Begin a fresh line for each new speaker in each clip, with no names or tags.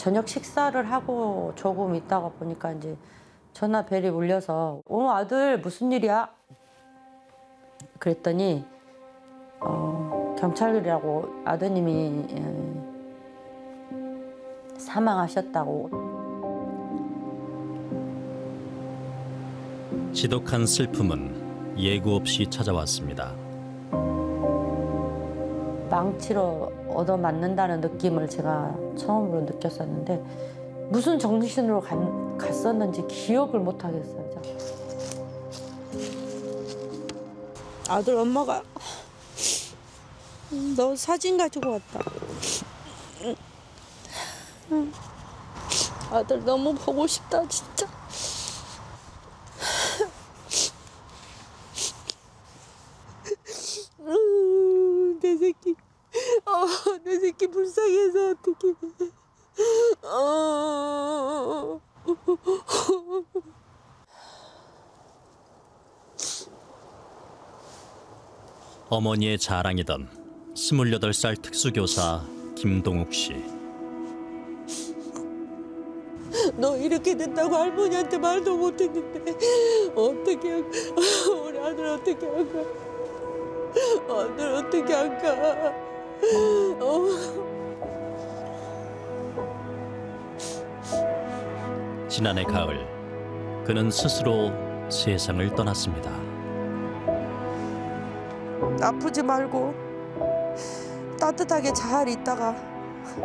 저녁 식사를 하고 조금 있다가 보니까 이제 전화벨이 울려서 아들 무슨 일이야? 그랬더니 경찰이라고 아드님이 사망하셨다고.
지독한 슬픔은 예고 없이 찾아왔습니다.
망치로 얻어맞는다는 느낌을 제가 처음으로 느꼈었는데 무슨 정신으로 갔었는지 기억을 못 하겠어요. 아들 엄마가 너 사진 가지고 왔다. 아들 너무 보고 싶다 진짜. 내 새끼, 내 새끼 불쌍해서 어떡해.
어머니의 자랑이던 28살 특수교사 김동욱 씨.
너 이렇게 됐다고 할머니한테 말도 못했는데 어떻게 할까? 우리 아들 어떻게 할까? 아들 어떻게 할까?
지난해 가을, 그는 스스로 세상을 떠났습니다.
아프지 말고 따뜻하게 잘 있다가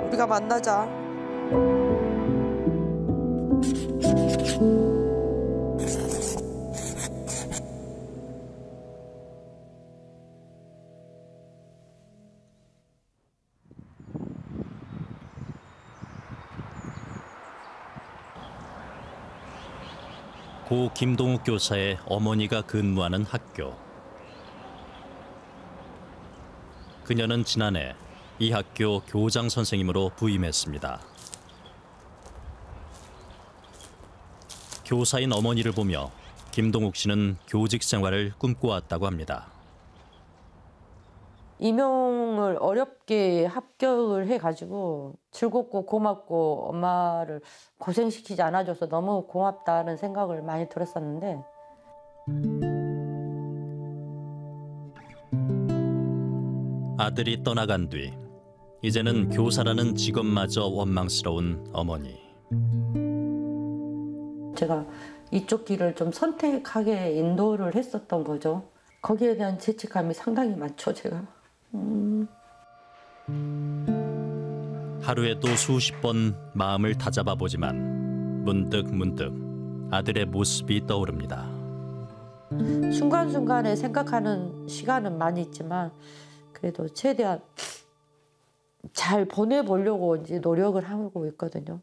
우리가 만나자.
고 김동욱 교사의 어머니가 근무하는 학교. 그녀는 지난해 이 학교 교장 선생님으로 부임했습니다. 교사인 어머니를 보며 김동욱 씨는 교직 생활을 꿈꿔왔다고 합니다.
임용을 어렵게 합격을 해가지고 즐겁고 고맙고 엄마를 고생시키지 않아줘서 너무 고맙다는 생각을 많이 들었었는데
아들이 떠나간 뒤 이제는 교사라는 직업마저 원망스러운 어머니.
제가 이쪽 길을 좀 선택하게 인도를 했었던 거죠. 거기에 대한 죄책감이 상당히 많죠, 제가.
하루에도 수십 번 마음을 다잡아 보지만 문득 아들의 모습이 떠오릅니다.
순간순간에 생각하는 시간은 많이 있지만 그래도 최대한 잘 보내보려고 이제 노력을 하고 있거든요.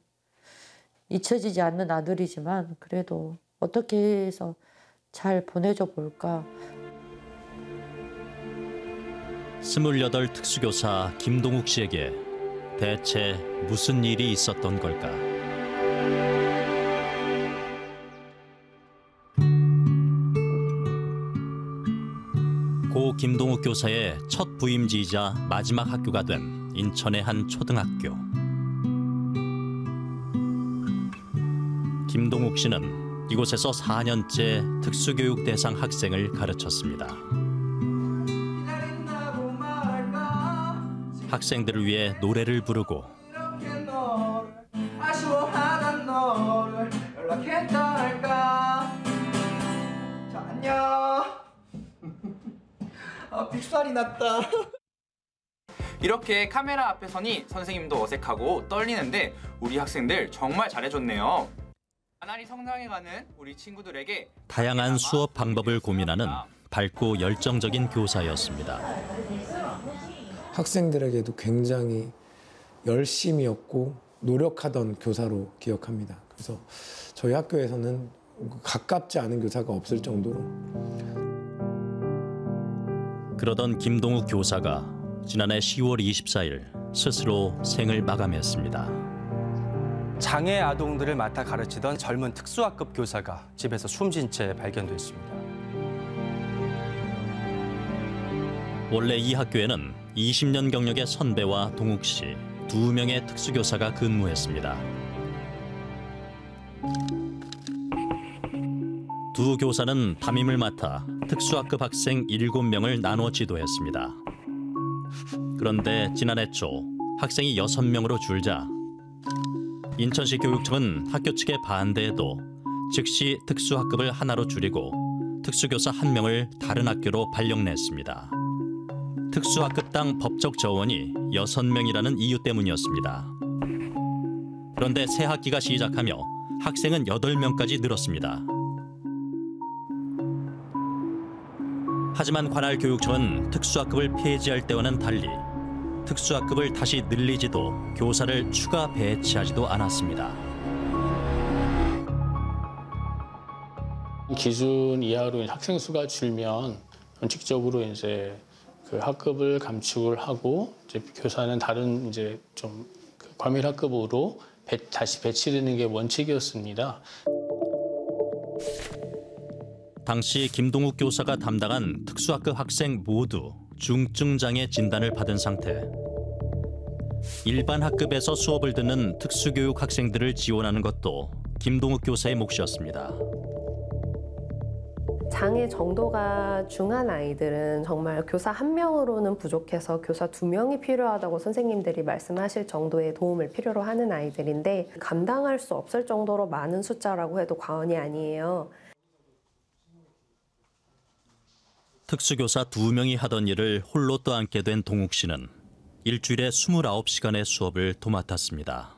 잊혀지지 않는 아들이지만 그래도 어떻게 해서 잘 보내줘 볼까.
28 특수교사 김동욱 씨에게 대체 무슨 일이 있었던 걸까? 고 김동욱 교사의 첫 부임지이자 마지막 학교가 된 인천의 한 초등학교. 김동욱 씨는 이곳에서 4년째 특수교육 대상 학생을 가르쳤습니다. 학생들을 위해 노래를 부르고
자, 안녕. 빅살이 났다.
이렇게 카메라 앞에 서니 선생님도 어색하고 떨리는데 우리 학생들 정말 잘해줬네요. 나날이 성장해가는 우리 친구들에게
다양한 수업 방법을 고민하는 밝고 열정적인 교사였습니다.
학생들에게도 굉장히 열심이었고 노력하던 교사로 기억합니다. 그래서 저희 학교에서는 가깝지 않은 교사가 없을 정도로.
그러던 김동욱 교사가 지난해 10월 24일 스스로 생을 마감했습니다.
장애 아동들을 맡아 가르치던 젊은 특수학급 교사가 집에서 숨진 채 발견됐습니다.
원래 이 학교에는 20년 경력의 선배와 동욱 씨 2명의 특수교사가 근무했습니다. 두 교사는 담임을 맡아 특수학급 학생 7명을 나눠 지도했습니다. 그런데 지난해 초 학생이 6명으로 줄자 인천시 교육청은 학교 측의 반대에도 즉시 특수학급을 하나로 줄이고 특수교사 1명을 다른 학교로 발령냈습니다. 특수학급당 법적 저원이 6명이라는 이유 때문이었습니다. 그런데 새 학기가 시작하며 학생은 8명까지 늘었습니다. 하지만 관할 교육청은 특수학급을 폐지할 때와는 달리 특수학급을 다시 늘리지도 교사를 추가 배치하지도 않았습니다.
기준 이하로 학생 수가 줄면 원칙적으로 이제 그 학급을 감축을 하고 이제 교사는 다른 이제 좀 과밀 학급으로 다시 배치되는 게 원칙이었습니다.
당시 김동욱 교사가 담당한 특수학급 학생 모두 중증 장애 진단을 받은 상태. 일반 학급에서 수업을 듣는 특수교육 학생들을 지원하는 것도 김동욱 교사의 몫이었습니다.
장애 정도가 중한 아이들은 정말 교사 1명으로는 부족해서 교사 2명이 필요하다고 선생님들이 말씀하실 정도의 도움을 필요로 하는 아이들인데 감당할 수 없을 정도로 많은 숫자라고 해도 과언이 아니에요.
특수교사 2명이 하던 일을 홀로 떠안게 된 동욱 씨는 일주일에 29시간의 수업을 도맡았습니다.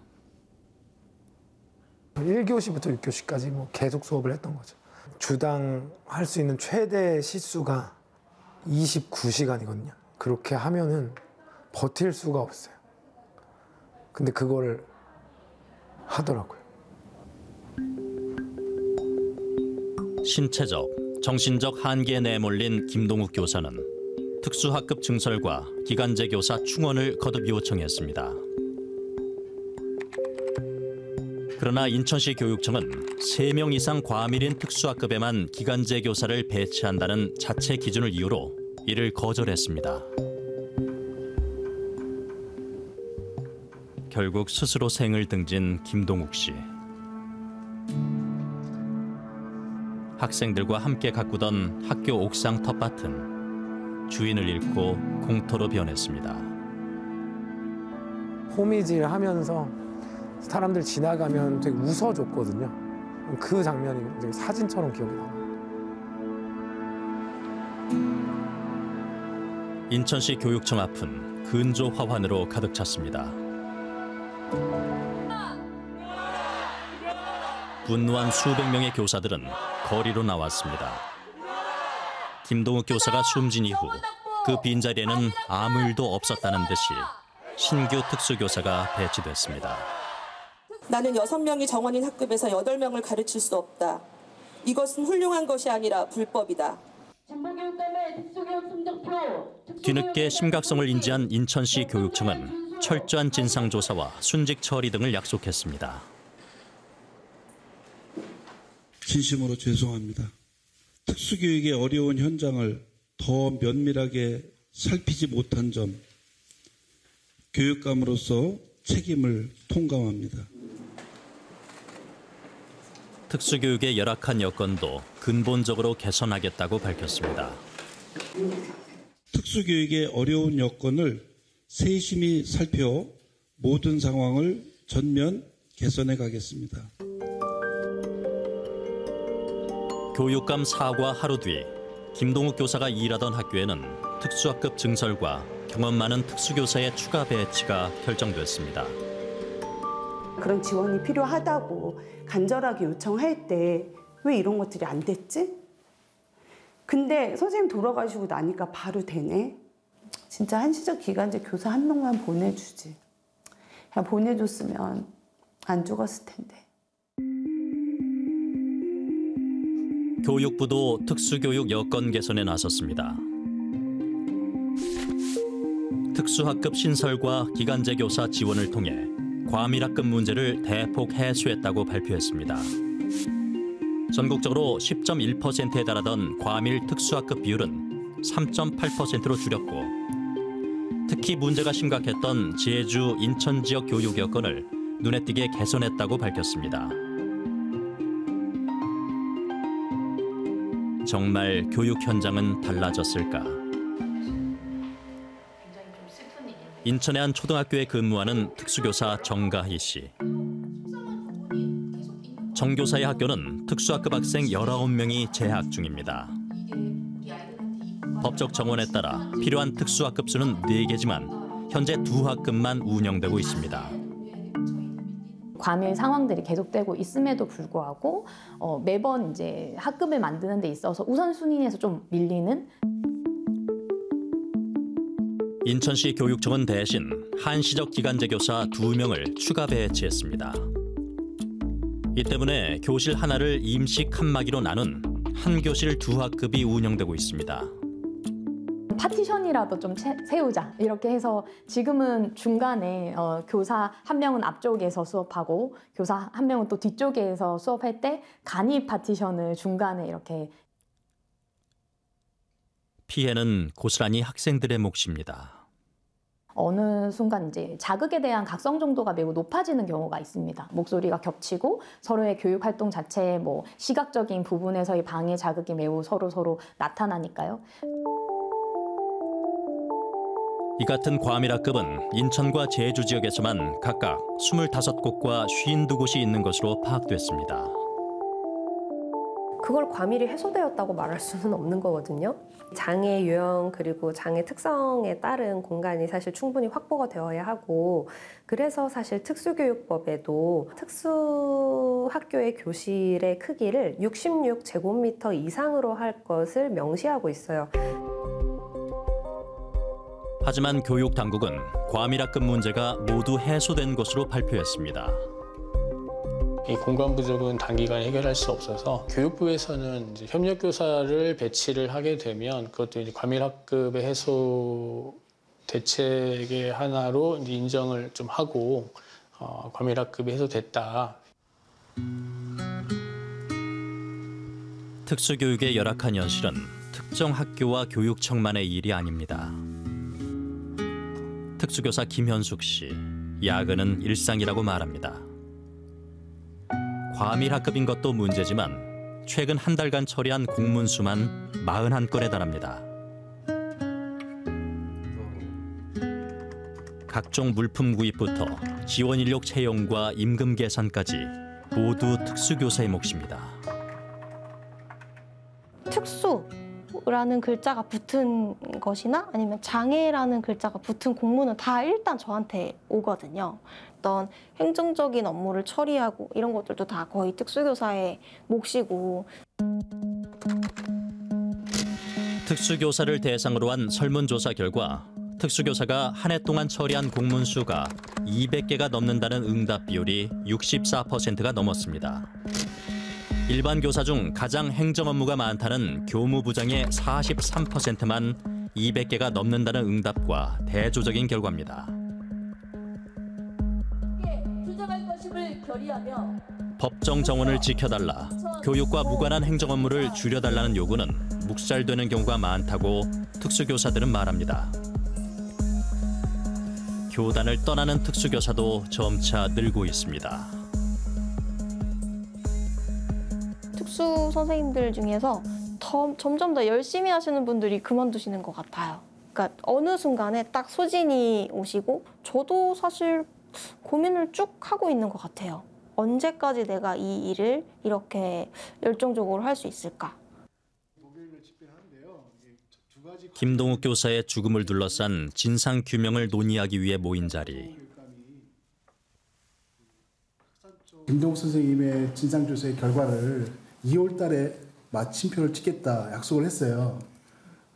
1교시부터 6교시까지 뭐 계속 수업을 했던 거죠. 주당 할 수 있는 최대 시수가 29시간이거든요. 그렇게 하면은 버틸 수가 없어요. 근데 그걸 하더라고요.
신체적, 정신적 한계에 내몰린 김동욱 교사는 특수학급 증설과 기간제 교사 충원을 거듭 요청했습니다. 그러나 인천시 교육청은 3명 이상 과밀인 특수학급에만 기간제 교사를 배치한다는 자체 기준을 이유로 이를 거절했습니다. 결국 스스로 생을 등진 김동욱 씨. 학생들과 함께 가꾸던 학교 옥상 텃밭은 주인을 잃고 공터로 변했습니다.
호미질 하면서 사람들 지나가면 되게 웃어줬거든요. 그 장면이 되게 사진처럼 기억이 나요.
인천시 교육청 앞은 근조 화환으로 가득 찼습니다. 분노한 수백 명의 교사들은 거리로 나왔습니다. 김동욱 교사가 숨진 이후 그 빈자리에는 아무 일도 없었다는 듯이 신규 특수교사가 배치됐습니다.
나는 6명이 정원인 학급에서 8명을 가르칠 수 없다. 이것은 훌륭한 것이 아니라 불법이다.
뒤늦게 심각성을 인지한 인천시 교육청은 철저한 진상조사와 순직 처리 등을 약속했습니다.
진심으로 죄송합니다. 특수교육의 어려운 현장을 더 면밀하게 살피지 못한 점, 교육감으로서 책임을 통감합니다.
특수교육의 열악한 여건도 근본적으로 개선하겠다고 밝혔습니다.
특수교육의 어려운 여건을 세심히 살펴 모든 상황을 전면 개선해 가겠습니다.
교육감 사과 하루 뒤 김동욱 교사가 일하던 학교에는 특수학급 증설과 경험 많은 특수교사의 추가 배치가 결정됐습니다.
그런 지원이 필요하다고 간절하게 요청할 때 왜 이런 것들이 안 됐지? 근데 선생님 돌아가시고 나니까 바로 되네. 진짜 한시적 기간제 교사 1명만 보내주지. 그냥 보내줬으면 안 죽었을 텐데.
교육부도 특수교육 여건 개선에 나섰습니다. 특수학급 신설과 기간제 교사 지원을 통해 과밀학급 문제를 대폭 해소했다고 발표했습니다. 전국적으로 10.1%에 달하던 과밀 특수학급 비율은 3.8%로 줄였고 특히 문제가 심각했던 제주, 인천 지역 교육 여건을 눈에 띄게 개선했다고 밝혔습니다. 정말 교육 현장은 달라졌을까? 인천의 한 초등학교에 근무하는 특수교사 정가희 씨. 정교사의 학교는 특수학급 학생 19명이 재학 중입니다. 법적 정원에 따라 필요한 특수학급 수는 4개지만 현재 2학급만 운영되고 있습니다.
과밀 상황들이 계속되고 있음에도 불구하고 매번 이제 학급을 만드는 데 있어서 우선순위에서 좀 밀리는.
인천시 교육청은 대신 한시적 기간제 교사 2명을 추가 배치했습니다. 이 때문에 교실 하나를 임시 칸막이로 나눈 한 교실 2학급이 운영되고 있습니다.
파티션이라도 좀 세우자 이렇게 해서 지금은 중간에 교사 한 명은 앞쪽에서 수업하고 교사 한 명은 또 뒤쪽에서 수업할 때 간이 파티션을 중간에 이렇게.
피해는 고스란히 학생들의 몫입니다.
어느 순간 이제 자극에 대한 각성 정도가 매우 높아지는 경우가 있습니다. 목소리가 겹치고 서로의 교육 활동 자체에 뭐 시각적인 부분에서의 방해 자극이 매우 서로 나타나니까요.
이 같은 과밀학급은 인천과 제주 지역에서만 각각 25곳과 52곳이 있는 것으로 파악됐습니다.
그걸 과밀이 해소되었다고 말할 수는 없는 거거든요. 장애 유형 그리고 장애 특성에 따른 공간이 사실 충분히 확보가 되어야 하고, 그래서 사실 특수교육법에도 특수학교의 교실의 크기를 66제곱미터 이상으로 할 것을 명시하고 있어요.
하지만 교육당국은 과밀학급 문제가 모두 해소된 것으로 발표했습니다.
이 공간 부족은 단기간에 해결할 수 없어서 교육부에서는 이제 협력교사를 배치를 하게 되면 그것도 이제 과밀학급의 해소 대책의 하나로 이제 인정을 좀 하고 과밀학급이 해소됐다.
특수교육의 열악한 현실은 특정 학교와 교육청만의 일이 아닙니다. 특수교사 김현숙 씨, 야근은 일상이라고 말합니다. 과밀학급인 것도 문제지만 최근 한 달간 처리한 공문 수만 41건에 달합니다. 각종 물품 구입부터 지원 인력 채용과 임금 계산까지 모두 특수교사의 몫입니다.
특수라는 글자가 붙은 것이나 아니면 장애라는 글자가 붙은 공문은 다 일단 저한테 오거든요. 어떤 행정적인 업무를 처리하고 이런 것들도 다 거의 특수교사의 몫이고.
특수교사를 대상으로 한 설문조사 결과 특수교사가 한 해 동안 처리한 공문 수가 200개가 넘는다는 응답 비율이 64%가 넘었습니다. 일반 교사 중 가장 행정 업무가 많다는 교무부장의 43%만 200개가 넘는다는 응답과 대조적인 결과입니다. 법정 정원을 지켜달라, 교육과 무관한 행정 업무를 줄여달라는 요구는 묵살되는 경우가 많다고 특수교사들은 말합니다. 교단을 떠나는 특수교사도 점차 늘고 있습니다.
특수 선생님들 중에서 점점 더 열심히 하시는 분들이 그만두시는 것 같아요. 그러니까 어느 순간에 딱 소진이 오시고 저도 사실 고민을 쭉 하고 있는 것 같아요. 언제까지 내가 이 일을 이렇게 열정적으로 할 수 있을까?
김동욱 교사의 죽음을 둘러싼 진상규명을 논의하기 위해 모인 자리.
김동욱 선생님의 진상조사의 결과를 2월 달에 마침표를 찍겠다 약속을 했어요.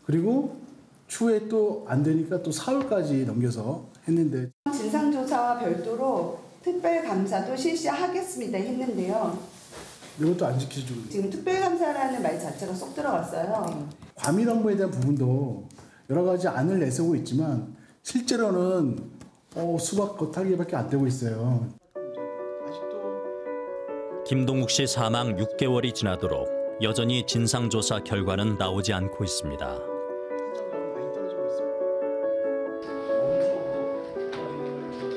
그리고 추후에 또 안 되니까 또 4월까지 넘겨서 했는데,
진상조사와 별도로 특별감사도 실시하겠습니다 했는데요.
이것도 안 지켜주고
지금 특별감사라는 말 자체가 쏙 들어갔어요.
과밀 업무에 대한 부분도 여러 가지 안을 내세우고 있지만 실제로는 수박 겉핥기밖에 안 되고 있어요.
김동욱 씨 사망 6개월이 지나도록 여전히 진상조사 결과는 나오지 않고 있습니다.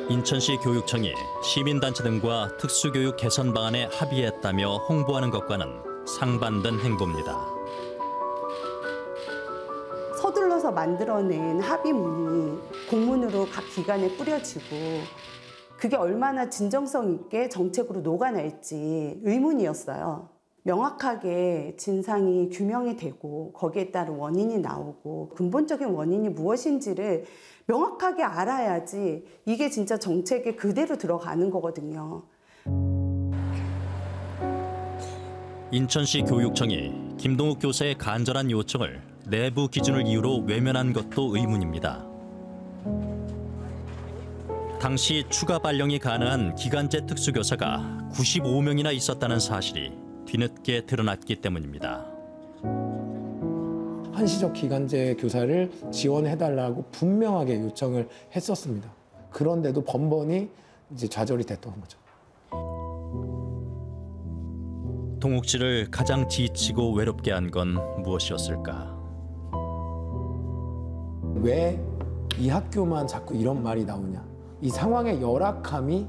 인천시 교육청이 시민단체 등과 특수교육 개선 방안에 합의했다며 홍보하는 것과는 상반된 행보입니다.
서둘러서 만들어낸 합의문이 공문으로 각 기관에 뿌려지고 그게 얼마나 진정성 있게 정책으로 녹아날지 의문이었어요. 명확하게 진상이 규명이 되고 거기에 따른 원인이 나오고 근본적인 원인이 무엇인지를 명확하게 알아야지 이게 진짜 정책에 그대로 들어가는 거거든요.
인천시 교육청이 김동욱 교사의 간절한 요청을 내부 기준을 이유로 외면한 것도 의문입니다. 당시 추가 발령이 가능한 기간제 특수교사가 95명이나 있었다는 사실이 뒤늦게 드러났기 때문입니다.
한시적 기간제 교사를 지원해달라고 분명하게 요청을 했었습니다. 그런데도 번번이 이제 좌절이 됐던 거죠.
동욱 씨를 가장 지치고 외롭게 한 건 무엇이었을까?
왜 이 학교만 자꾸 이런 말이 나오냐? 이 상황의 열악함이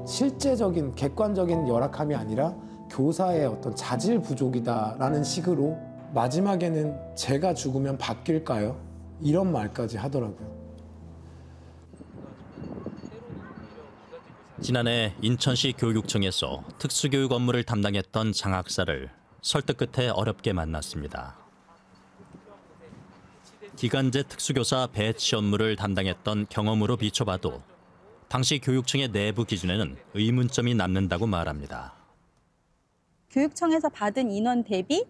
실제적인 객관적인 열악함이 아니라 교사의 어떤 자질 부족이다라는 식으로 마지막에는 제가 죽으면 바뀔까요? 이런 말까지 하더라고요.
지난해 인천시 교육청에서 특수교육 업무를 담당했던 장학사를 설득 끝에 어렵게 만났습니다. 기간제 특수교사 배치 업무를 담당했던 경험으로 비춰봐도 당시 교육청의 내부 기준에는 의문점이 남는다고 말합니다.
교육청에서 받은 인원 대비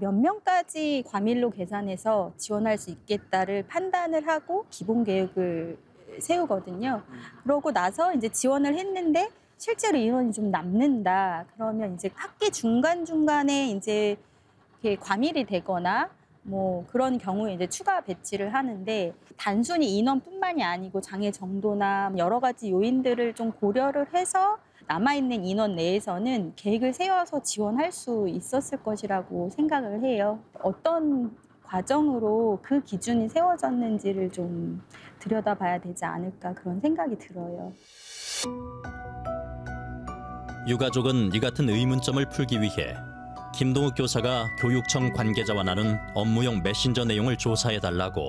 몇 명까지 과밀로 계산해서 지원할 수 있겠다를 판단을 하고 기본 계획을 세우거든요. 그러고 나서 이제 지원을 했는데 실제로 인원이 좀 남는다. 그러면 이제 학기 중간중간에 이제 과밀이 되거나 뭐 그런 경우에 이제 추가 배치를 하는데 단순히 인원뿐만이 아니고 장애 정도나 여러 가지 요인들을 좀 고려를 해서 남아있는 인원 내에서는 계획을 세워서 지원할 수 있었을 것이라고 생각을 해요. 어떤 과정으로 그 기준이 세워졌는지를 좀 들여다봐야 되지 않을까 그런 생각이 들어요.
유가족은 이 같은 의문점을 풀기 위해 김동욱 교사가 교육청 관계자와 나눈 업무용 메신저 내용을 조사해달라고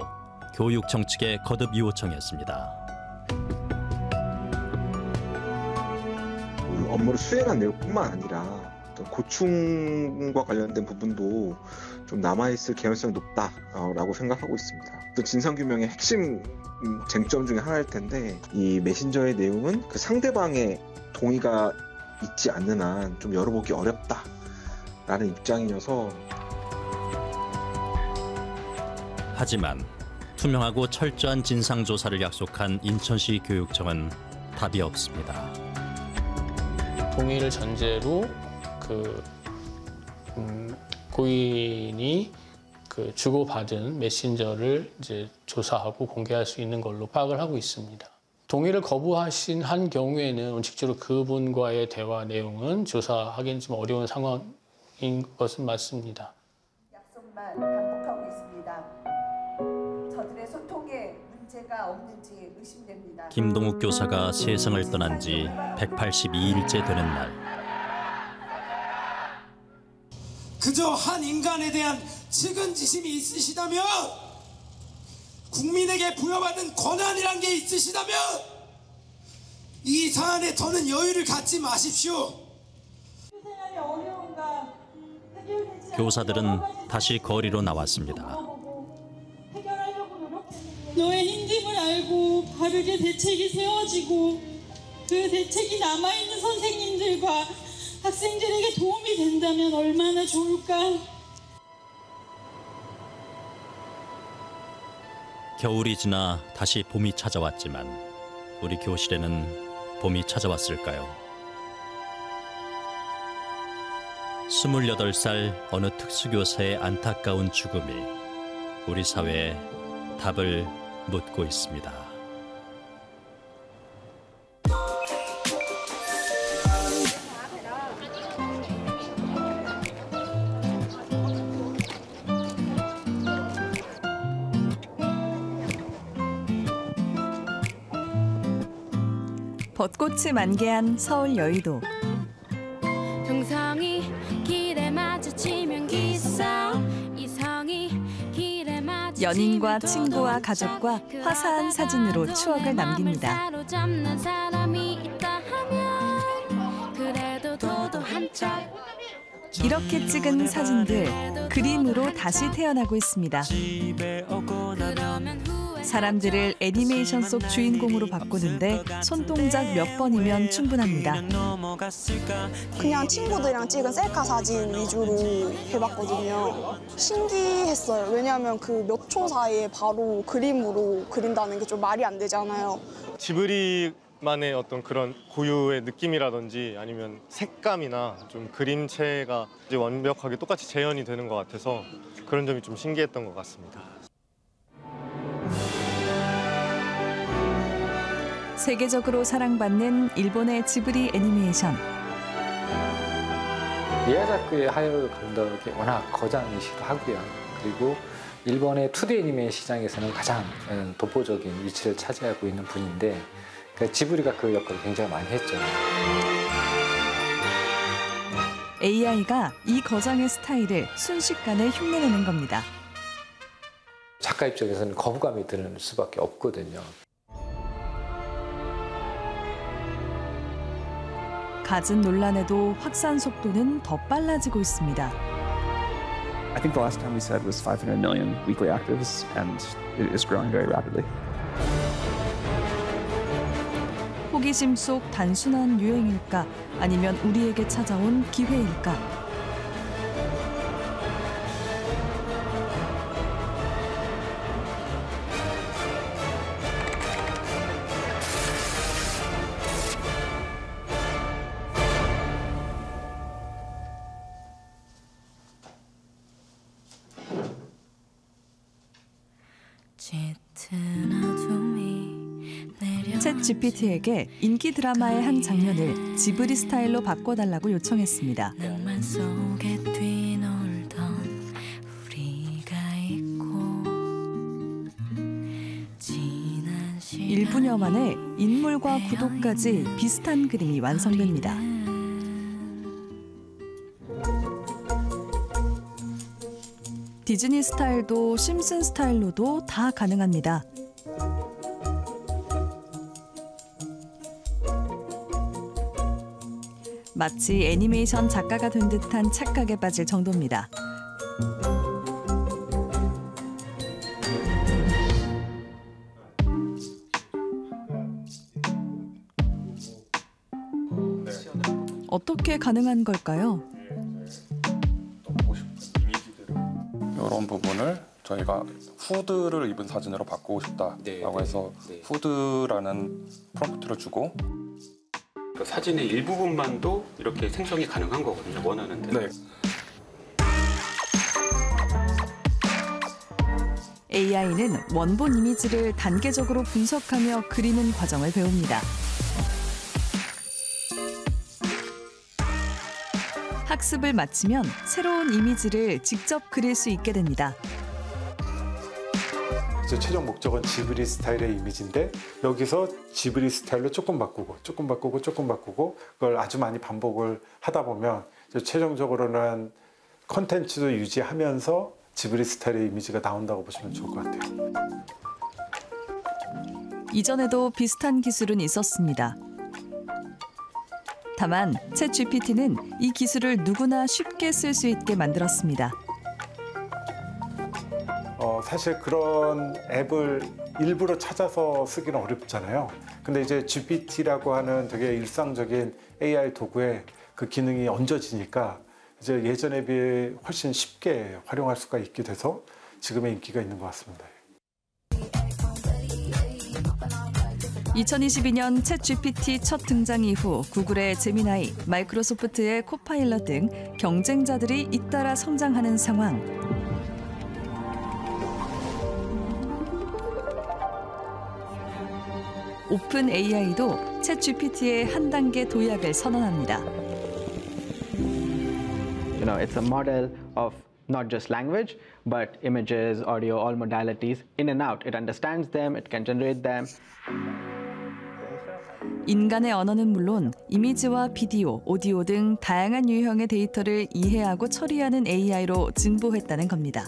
교육청 측에 거듭 요청했습니다.
업무를 수행한 내용뿐만 아니라 고충과 관련된 부분도 좀 남아있을 개연성이 높다라고 생각하고 있습니다. 또 진상규명의 핵심 쟁점 중에 하나일 텐데 이 메신저의 내용은 그 상대방의 동의가 있지 않는 한 좀 열어보기 어렵다라는 입장이어서
하지만 투명하고 철저한 진상조사를 약속한 인천시 교육청은 답이 없습니다.
동의를 전제로 고인이 주고받은 메신저를 이제 조사하고 공개할 수 있는 걸로 파악을 하고 있습니다. 동의를 거부하신 한 경우에는 원칙적으로 그분과의 대화 내용은 조사하기는 좀 어려운 상황인 것은 맞습니다.
약속만 반복하고 있습니다. 저들의 소통에 문제가 없는지 의심됩니다.
김동욱 교사가 세상을 떠난 지 182일째 되는 날.
그저 한 인간에 대한 측은지심이 있으시다면, 국민에게 부여받은 권한이란 게 있으시다면 이 사안에 더는 여유를 갖지 마십시오.
교사들은 다시 거리로 나왔습니다.
너의 힘듦을 알고 바르게 대책이 세워지고 그 대책이 남아있는 선생님들과 학생들에게 도움이 된다면 얼마나 좋을까.
겨울이 지나 다시 봄이 찾아왔지만 우리 교실에는 봄이 찾아왔을까요? 28살 어느 특수교사의 안타까운 죽음이 우리 사회에 답을 묻고 있습니다.
벚꽃이 만개한 서울 여의도.
동성이 길에 마주치면 기싸움, 이성이 길에 마주치면
연인과 친구와 가족과 화사한 사진으로 추억을 남깁니다.
사로잡는 사람이 있다 하면 그래도 도도 한짝.
이렇게 찍은 사진들 그림으로 다시 태어나고 있습니다. 사람들을 애니메이션 속 주인공으로 바꾸는데 손동작 몇 번이면 충분합니다.
그냥 친구들이랑 찍은 셀카 사진 위주로 해봤거든요. 신기했어요. 왜냐하면 그 몇 초 사이에 바로 그림으로 그린다는 게 좀 말이 안 되잖아요.
지브리만의 어떤 그런 고유의 느낌이라든지 아니면 색감이나 좀 그림체가 이제 완벽하게 똑같이 재현이 되는 것 같아서 그런 점이 좀 신기했던 것 같습니다.
세계적으로 사랑받는 일본의 지브리 애니메이션.
미야자키 하야오 감독이 워낙 거장이시기도 하고요. 그리고 일본의 2D 애니메이션 시장에서는 가장 독보적인 위치를 차지하고 있는 분인데 지브리가 그 역할을 굉장히 많이 했죠.
AI가 이 거장의 스타일을 순식간에 흉내내는 겁니다.
작가 입장에서는 거부감이 드는 수밖에 없거든요.
갖은 논란에도 확산 속도는 더 빨라지고 있습니다.
I think the last time we said was 500 million weekly actives, and it is growing very rapidly.
호기심 속 단순한 유행일까? 아니면 우리에게 찾아온 기회일까? 챗 GPT에게 인기 드라마의 한 장면을 지브리 스타일로 바꿔달라고 요청했습니다. 1분여 만에 인물과 구도까지 비슷한 그림이 완성됩니다. 디즈니 스타일도 심슨 스타일로도 다 가능합니다. 마치 애니메이션 작가가 된 듯한 착각에 빠질 정도입니다. 어떻게 가능한 걸까요?
이런 부분을 저희가 후드를 입은 사진으로 바꾸고 싶다라고 해서 후드라는 프롬프트를 주고
사진의 일부분만도 이렇게 생성이 가능한 거거든요, 원하는 대로. 네.
AI는 원본 이미지를 단계적으로 분석하며 그리는 과정을 배웁니다. 학습을 마치면 새로운 이미지를 직접 그릴 수 있게 됩니다.
최종 목적은 지브리 스타일의 이미지인데 여기서 지브리 스타일로 조금 바꾸고 그걸 아주 많이 반복을 하다 보면 최종적으로는 컨텐츠도 유지하면서 지브리 스타일의 이미지가 나온다고 보시면 좋을 것 같아요.
이전에도 비슷한 기술은 있었습니다. 다만 챗 GPT는 이 기술을 누구나 쉽게 쓸 수 있게 만들었습니다.
사실 그런 앱을 일부러 찾아서 쓰기는 어렵잖아요. 근데 이제 GPT라고 하는 되게 일상적인 AI 도구에 그 기능이 얹어지니까 이제 예전에 비해 훨씬 쉽게 활용할 수가 있게 돼서 지금의 인기가 있는 것 같습니다.
2022년 챗 GPT 첫 등장 이후 구글의 제미나이, 마이크로소프트의 코파일럿 등 경쟁자들이 잇따라 성장하는 상황. 오픈 AI도 챗 GPT의 한 단계 도약을 선언합니다.
You know, it's a model of not just language, but images, audio, all modalities in and out. It understands them, it can generate them.
인간의 언어는 물론 이미지와 비디오, 오디오 등 다양한 유형의 데이터를 이해하고 처리하는 AI로 진보했다는 겁니다.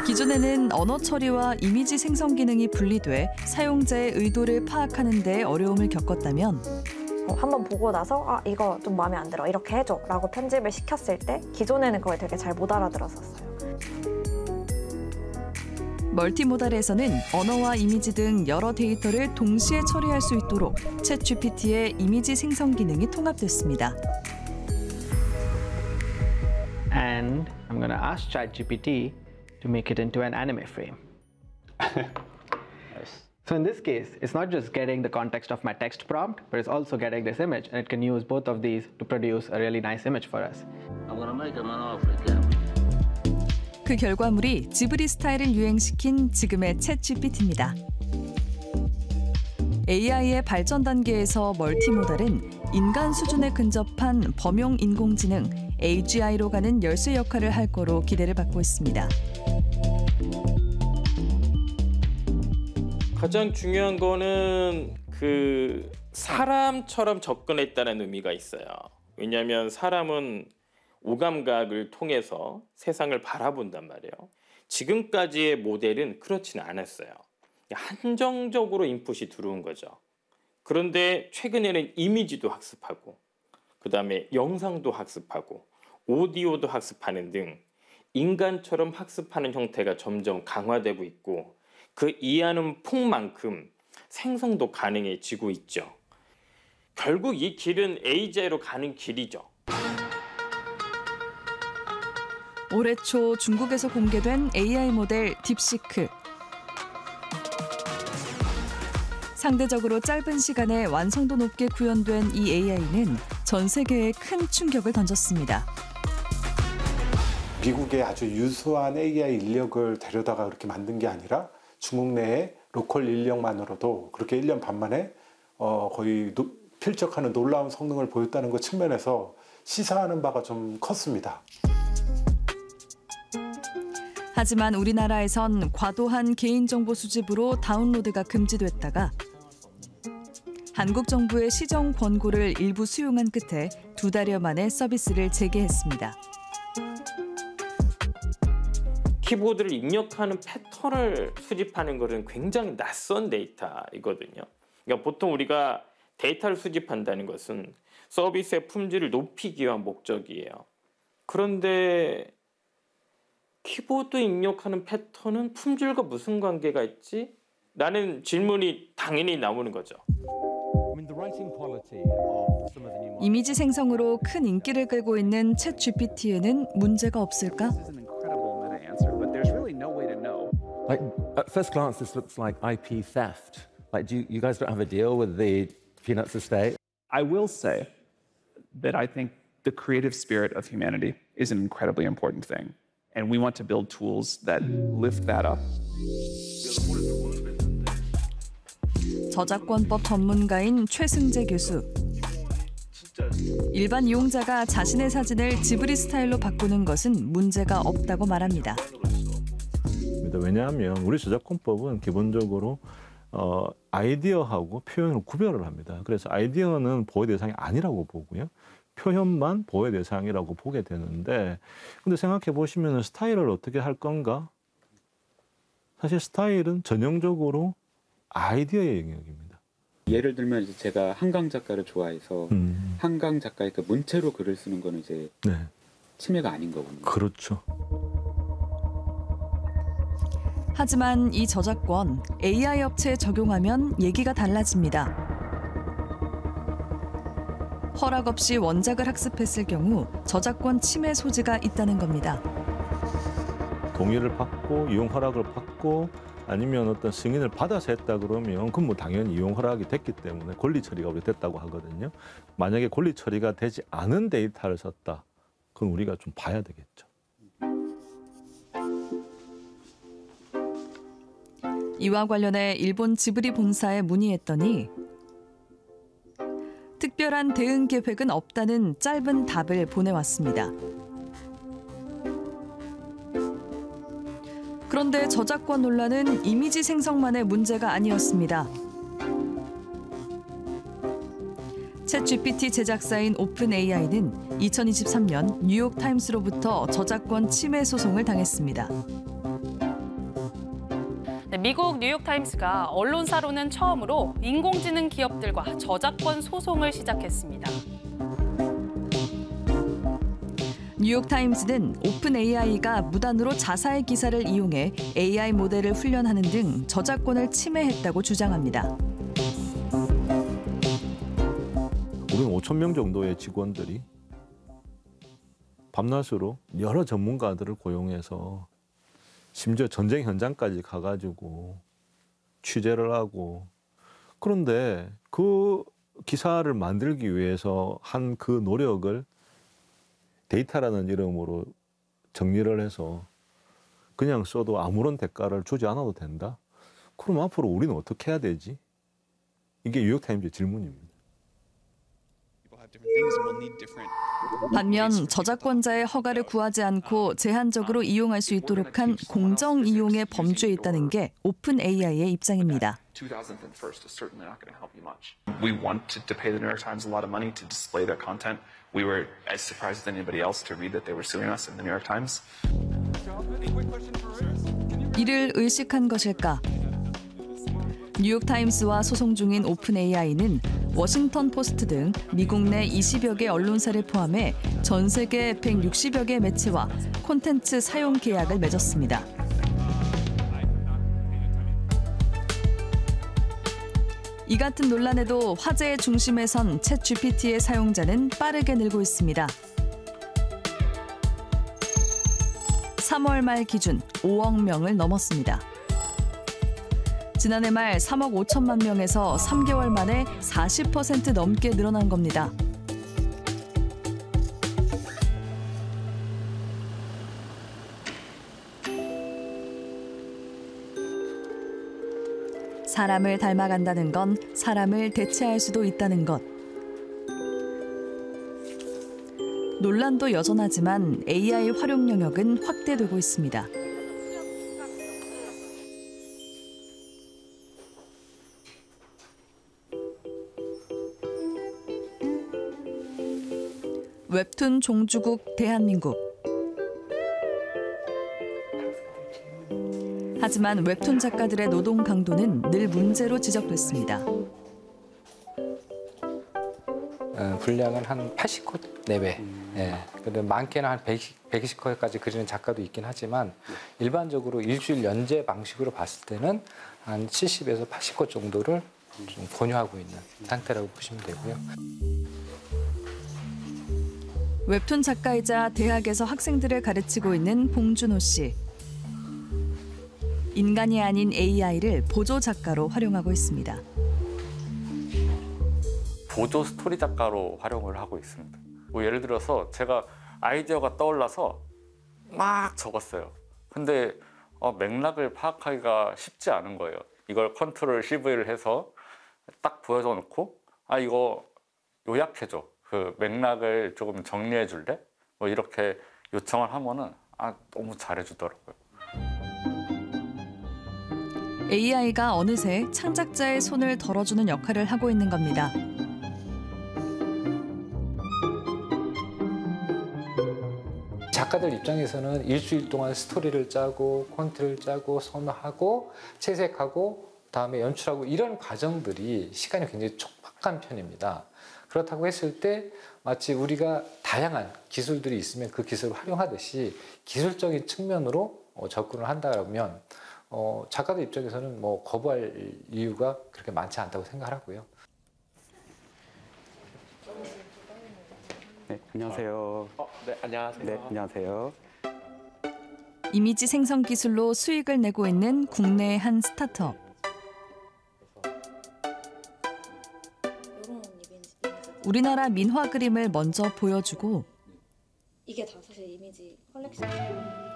기존에는 언어 처리와 이미지 생성 기능이 분리돼 사용자의 의도를 파악하는 데 어려움을 겪었다면
한번 보고 나서 이거 좀 마음에 안 들어 이렇게 해줘 라고 편집을 시켰을 때 기존에는 그걸 되게 잘 못 알아들었었어요.
멀티모달에서는 언어와 이미지 등 여러 데이터를 동시에 처리할 수 있도록 챗GPT의 이미지 생성 기능이 통합됐습니다.
And I'm going to ask ChatGPT to make it into an anime frame. So in this case, it's not just getting the context of my text prompt, but it's also getting this image, and it can use both of these to produce a really nice image for us.
I'm going to make him an offer again.
그 결과물이 지브리 스타일을 유행시킨 지금의 챗GPT입니다. AI의 발전 단계에서 멀티모달은 인간 수준에 근접한 범용 인공지능 AGI로 가는 열쇠 역할을 할 거로 기대를 받고 있습니다.
가장 중요한 거는 그 사람처럼 접근했다는 의미가 있어요. 왜냐하면 사람은 오감각을 통해서 세상을 바라본단 말이에요. 지금까지의 모델은 그렇지는 않았어요. 한정적으로 인풋이 들어온 거죠. 그런데 최근에는 이미지도 학습하고 그다음에 영상도 학습하고 오디오도 학습하는 등 인간처럼 학습하는 형태가 점점 강화되고 있고 그 이해하는 폭만큼 생성도 가능해지고 있죠. 결국 이 길은 AGI로 가는 길이죠.
올해 초 중국에서 공개된 AI 모델 딥시크. 상대적으로 짧은 시간에 완성도 높게 구현된 이 AI는 전 세계에 큰 충격을 던졌습니다.
미국의 아주 유수한 AI 인력을 데려다가 그렇게 만든 게 아니라 중국 내의 로컬 인력만으로도 그렇게 1년 반 만에 거의 필적하는 놀라운 성능을 보였다는 것 측면에서 시사하는 바가 좀 컸습니다.
하지만 우리나라에선 과도한 개인정보 수집으로 다운로드가 금지됐다가 한국 정부의 시정 권고를 일부 수용한 끝에 2달여 만에 서비스를 재개했습니다.
키보드를 입력하는 패턴을 수집하는 것은 굉장히 낯선 데이터이거든요. 그러니까 보통 우리가 데이터를 수집한다는 것은 서비스의 품질을 높이기 위한 목적이에요. 그런데 키보드 입력하는 패턴은 품질과 무슨 관계가 있지? 라는 질문이 당연히 나오는 거죠.
이미지 생성으로 큰 인기를 끌고 있는 챗GPT에는 문제가 없을까?
Like at first glance, this looks like IP theft. Like, you guys don't have a deal with the Peanuts estate?
I will say that I think the creative spirit of humanity is an incredibly important thing. And we want to build tools that lift that up.
저작권법 전문가인 최승재 교수. 일반 이용자가 자신의 사진을 지브리 스타일로 바꾸는 것은 문제가 없다고 말합니다.
왜냐하면 우리 저작권법은 기본적으로 아이디어하고 표현을 구별을 합니다. 그래서 아이디어는 보호 대상이 아니라고 보고요. 표현만 보호 대상이라고 보게 되는데, 근데 생각해 보시면 스타일을 어떻게 할 건가? 사실 스타일은 전형적으로 아이디어의 영역입니다.
예를 들면 이제 제가 한강 작가를 좋아해서 한강 작가의 그 문체로 글을 쓰는 거는 이제 침해가 아닌 거군요.
그렇죠.
하지만 이 저작권 AI 업체에 적용하면 얘기가 달라집니다. 허락 없이 원작을 학습했을 경우 저작권 침해 소지가 있다는 겁니다.
동의를 받고 이용 허락을 받고 아니면 어떤 승인을 받아서 했다 그러면 그건 뭐 당연히 이용 허락이 됐기 때문에 권리 처리가 우리 됐다고 하거든요. 만약에 권리 처리가 되지 않은 데이터를 썼다, 그건 우리가 좀 봐야 되겠죠.
이와 관련해 일본 지브리 본사에 문의했더니 특별한 대응 계획은 없다는 짧은 답을 보내왔습니다. 그런데 저작권 논란은 이미지 생성만의 문제가 아니었습니다. 챗GPT 제작사인 오픈AI는 2023년 뉴욕타임스로부터 저작권 침해 소송을 당했습니다.
네, 미국 뉴욕타임스가 언론사로는 처음으로 인공지능 기업들과 저작권 소송을 시작했습니다.
뉴욕타임스는 오픈AI가 무단으로 자사의 기사를 이용해 AI 모델을 훈련하는 등 저작권을 침해했다고 주장합니다.
우리는 5,000명 정도의 직원들이 밤낮으로 여러 전문가들을 고용해서 심지어 전쟁 현장까지 가가지고 취재를 하고, 그런데 그 기사를 만들기 위해서 한 그 노력을 데이터라는 이름으로 정리를 해서 그냥 써도 아무런 대가를 주지 않아도 된다? 그럼 앞으로 우리는 어떻게 해야 되지? 이게 뉴욕타임즈의 질문입니다.
반면 저작권자의 허가를 구하지 않고 제한적으로 이용할 수 있도록 한 공정 이용의 범주에 있다는 게 오픈AI의 입장입니다.
2001st is certainly not going to help you much. We wanted to pay the New York Times a lot of money to display their content. We were as surprised as anybody else to read that they were suing us in the New York Times.
이를 의식한 것일까? 뉴욕타임스와 소송 중인 오픈AI는 워싱턴 포스트 등 미국 내 20여 개 언론사를 포함해 전 세계 160여 개 매체와 콘텐츠 사용 계약을 맺었습니다. 이 같은 논란에도 화제의 중심에 선 챗GPT의 사용자는 빠르게 늘고 있습니다. 3월 말 기준 5억 명을 넘었습니다. 지난해 말 3억 5천만 명에서 3개월 만에 40% 넘게 늘어난 겁니다. 사람을 닮아간다는 건 사람을 대체할 수도 있다는 것. 논란도 여전하지만 AI 활용 영역은 확대되고 있습니다. 웹툰 종주국 대한민국. 하지만 웹툰 작가들의 노동 강도는 늘 문제로 지적됐습니다.
분량은 한 80컷 내외. 근데 많게는 한 120컷까지 그리는 작가도 있긴 하지만 일반적으로 일주일 연재 방식으로 봤을 때는 한 70에서 80컷 정도를 좀 권유하고 있는 상태라고 보시면 되고요.
웹툰 작가이자 대학에서 학생들을 가르치고 있는 봉준호 씨. 인간이 아닌 AI를 보조 작가로 활용하고 있습니다.
보조 스토리 작가로 활용을 하고 있습니다. 뭐 예를 들어서 제가 아이디어가 떠올라서 막 적었어요. 근데 맥락을 파악하기가 쉽지 않은 거예요. 이걸 컨트롤 CV를 해서 딱 보여줘 놓고 이거 요약해줘. 그 맥락을 조금 정리해 줄래? 뭐 이렇게 요청을 하면은 너무 잘해주더라고요.
AI가 어느새 창작자의 손을 덜어주는 역할을 하고 있는 겁니다.
작가들 입장에서는 일주일 동안 스토리를 짜고 콘트를 짜고 선호하고 채색하고 다음에 연출하고 이런 과정들이 시간이 굉장히 촉박한 편입니다. 그렇다고 했을 때 마치 우리가 다양한 기술들이 있으면 그 기술을 활용하듯이 기술적인 측면으로 접근을 한다면 작가들 입장에서는 뭐 거부할 이유가 그렇게 많지 않다고 생각하고요.
네, 안녕하세요.
네, 안녕하세요.
네, 안녕하세요.
이미지 생성 기술로 수익을 내고 있는 국내의 한 스타트업. 우리나라 민화 그림을 먼저 보여주고
이게 다 사실 이미지 컬렉션.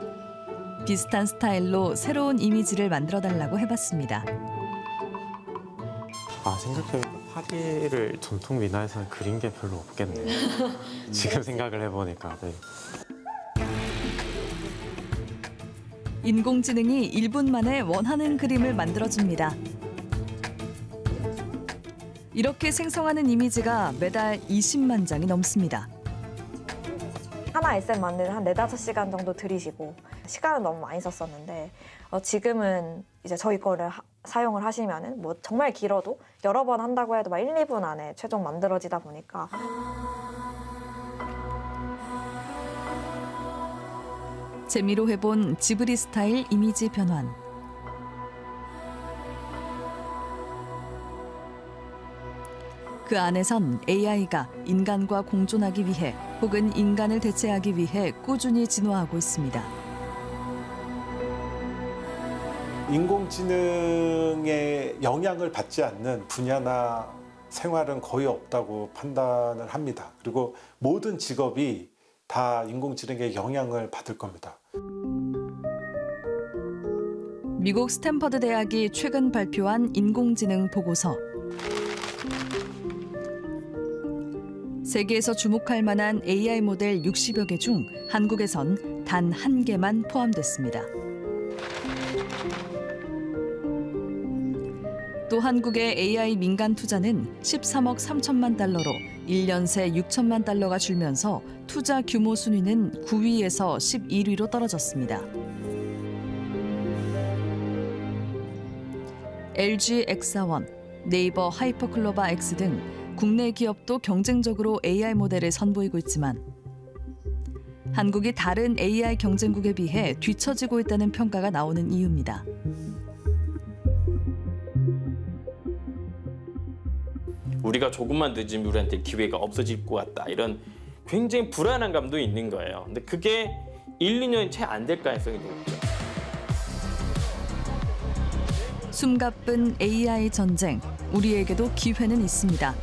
비슷한 스타일로 새로운 이미지를 만들어달라고 해봤습니다.
생각해보니까 파리를 전통 민화에서는 그린 게 별로 없겠네요. 지금 생각을 해보니까. 네.
인공지능이 1분 만에 원하는 그림을 만들어줍니다. 이렇게 생성하는 이미지가 매달 20만 장이 넘습니다.
하나 에셋 만드는 한 4-5시간 정도 들이시고 시간은 너무 많이 썼었는데 지금은 이제 저희 거를 사용을 하시면은 뭐 정말 길어도 여러 번 한다고 해도 막 1-2분 안에 최종 만들어지다 보니까
재미로 해본 지브리 스타일 이미지 변환. 그 안에선 AI가 인간과 공존하기 위해 혹은 인간을 대체하기 위해 꾸준히 진화하고 있습니다.
인공지능의 영향을 받지 않는 분야나 생활은 거의 없다고 판단을 합니다. 그리고 모든 직업이 다 인공지능의 영향을 받을 겁니다.
미국 스탠퍼드 대학이 최근 발표한 인공지능 보고서. 세계에서 주목할 만한 AI 모델 60여 개 중 한국에선 단 1개만 포함됐습니다. 또 한국의 AI 민간 투자는 13억 3천만 달러로 1년 새 6천만 달러가 줄면서 투자 규모 순위는 9위에서 11위로 떨어졌습니다. LG 엑사원, 네이버 하이퍼클로바 X 등 국내 기업도 경쟁적으로 AI 모델을 선보이고 있지만 한국이 다른 AI 경쟁국에 비해 뒤처지고 있다는 평가가 나오는 이유입니다.
우리가 조금만 늦으면 우리한테 기회가 없어질 것 같다. 이런 굉장히 불안한 감도 있는 거예요. 근데 그게 1-2년이 채 안 될 가능성이 높죠.
숨가쁜 AI 전쟁, 우리에게도 기회는 있습니다.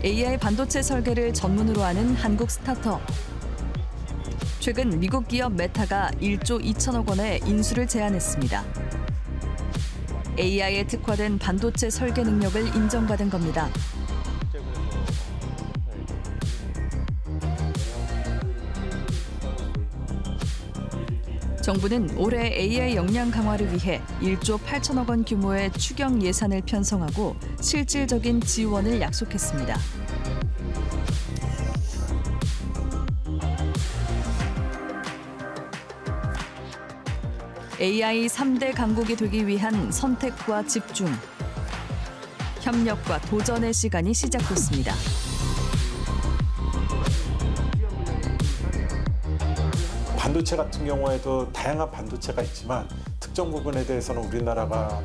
AI 반도체 설계를 전문으로 하는 한국 스타트업. 최근 미국 기업 메타가 1조 2천억 원의 인수를 제안했습니다. AI에 특화된 반도체 설계 능력을 인정받은 겁니다. 정부는 올해 AI 역량 강화를 위해 1조 8천억 원 규모의 추경 예산을 편성하고 실질적인 지원을 약속했습니다. AI 3대 강국이 되기 위한 선택과 집중, 협력과 도전의 시간이 시작됐습니다.
반도체 같은 경우에도 다양한 반도체가 있지만 특정 부분에 대해서는 우리나라가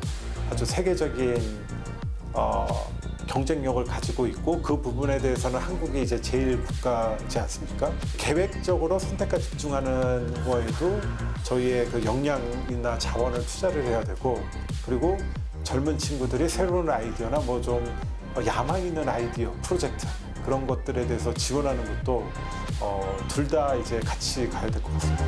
아주 세계적인 경쟁력을 가지고 있고 그 부분에 대해서는 한국이 이제 제일 국가지 않습니까? 계획적으로 선택과 집중하는 거에도 저희의 그 역량이나 자원을 투자를 해야 되고 그리고 젊은 친구들이 새로운 아이디어나 뭐 좀 야망 있는 아이디어, 프로젝트 그런 것들에 대해서 지원하는 것도 둘 다 이제 같이 가야 될 것 같습니다.